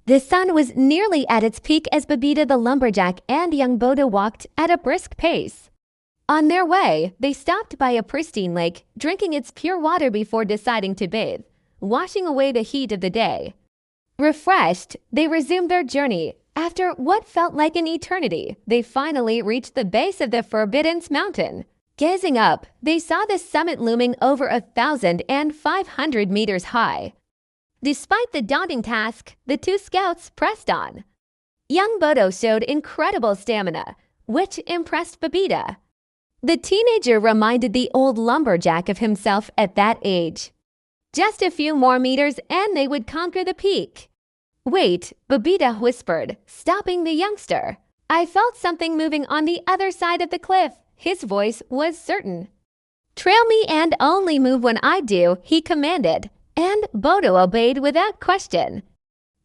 The sun was nearly at its peak as Babita the lumberjack and young Bodo walked at a brisk pace. On their way, they stopped by a pristine lake, drinking its pure water before deciding to bathe, washing away the heat of the day. Refreshed, they resumed their journey. After what felt like an eternity, they finally reached the base of the Forbidden Mountain. Gazing up, they saw the summit looming over 1,500 meters high. Despite the daunting task, the two scouts pressed on. Young Bodo showed incredible stamina, which impressed Babita. The teenager reminded the old lumberjack of himself at that age. Just a few more meters and they would conquer the peak. "Wait," Babita whispered, stopping the youngster. "I felt something moving on the other side of the cliff." His voice was certain. "Trail me and only move when I do," he commanded, and Bodo obeyed without question.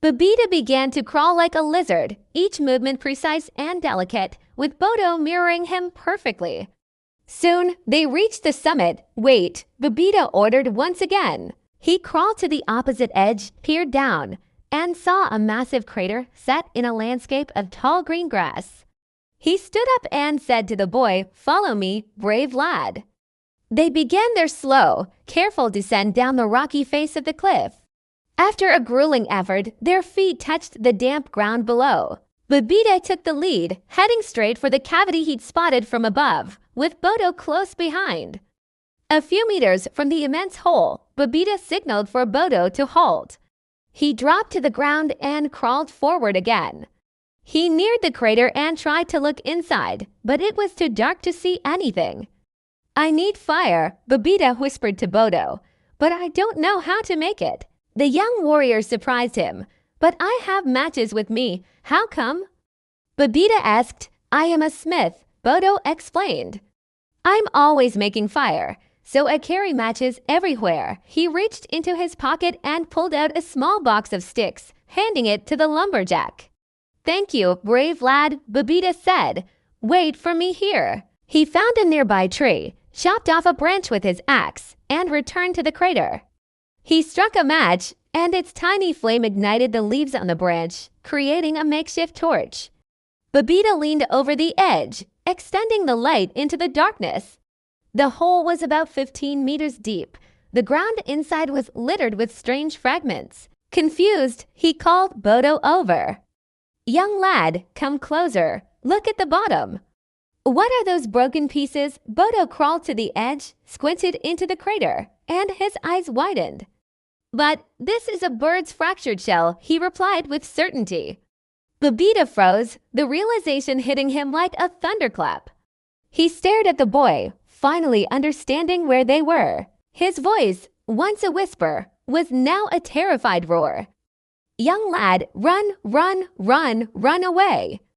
Babita began to crawl like a lizard, each movement precise and delicate, with Bodo mirroring him perfectly. Soon, they reached the summit. "Wait," Babita ordered once again. He crawled to the opposite edge, peered down, and saw a massive crater set in a landscape of tall green grass. He stood up and said to the boy, "Follow me, brave lad." They began their slow, careful descent down the rocky face of the cliff. After a grueling effort, their feet touched the damp ground below. Babita took the lead, heading straight for the cavity he'd spotted from above, with Bodo close behind. A few meters from the immense hole, Babita signaled for Bodo to halt. He dropped to the ground and crawled forward again. He neared the crater and tried to look inside, but it was too dark to see anything. "I need fire," Babita whispered to Bodo, "but I don't know how to make it." The young warrior surprised him. "But I have matches with me. How come?" Babita asked. "I am a smith," Bodo explained. "I'm always making fire, so I carry matches everywhere." He reached into his pocket and pulled out a small box of sticks, handing it to the lumberjack. "Thank you, brave lad," Babita said. "Wait for me here." He found a nearby tree, chopped off a branch with his axe, and returned to the crater. He struck a match, and its tiny flame ignited the leaves on the branch, creating a makeshift torch. Babita leaned over the edge, extending the light into the darkness. The hole was about 15 meters deep. The ground inside was littered with strange fragments. Confused, he called Bodo over. "Young lad, come closer. Look at the bottom." "What are those broken pieces?" Bodo crawled to the edge, squinted into the crater, and his eyes widened. "But this is a bird's fractured shell," he replied with certainty. Babita froze, the realization hitting him like a thunderclap. He stared at the boy, finally understanding where they were. His voice, once a whisper, was now a terrified roar. "Young lad, run, run, run, run away."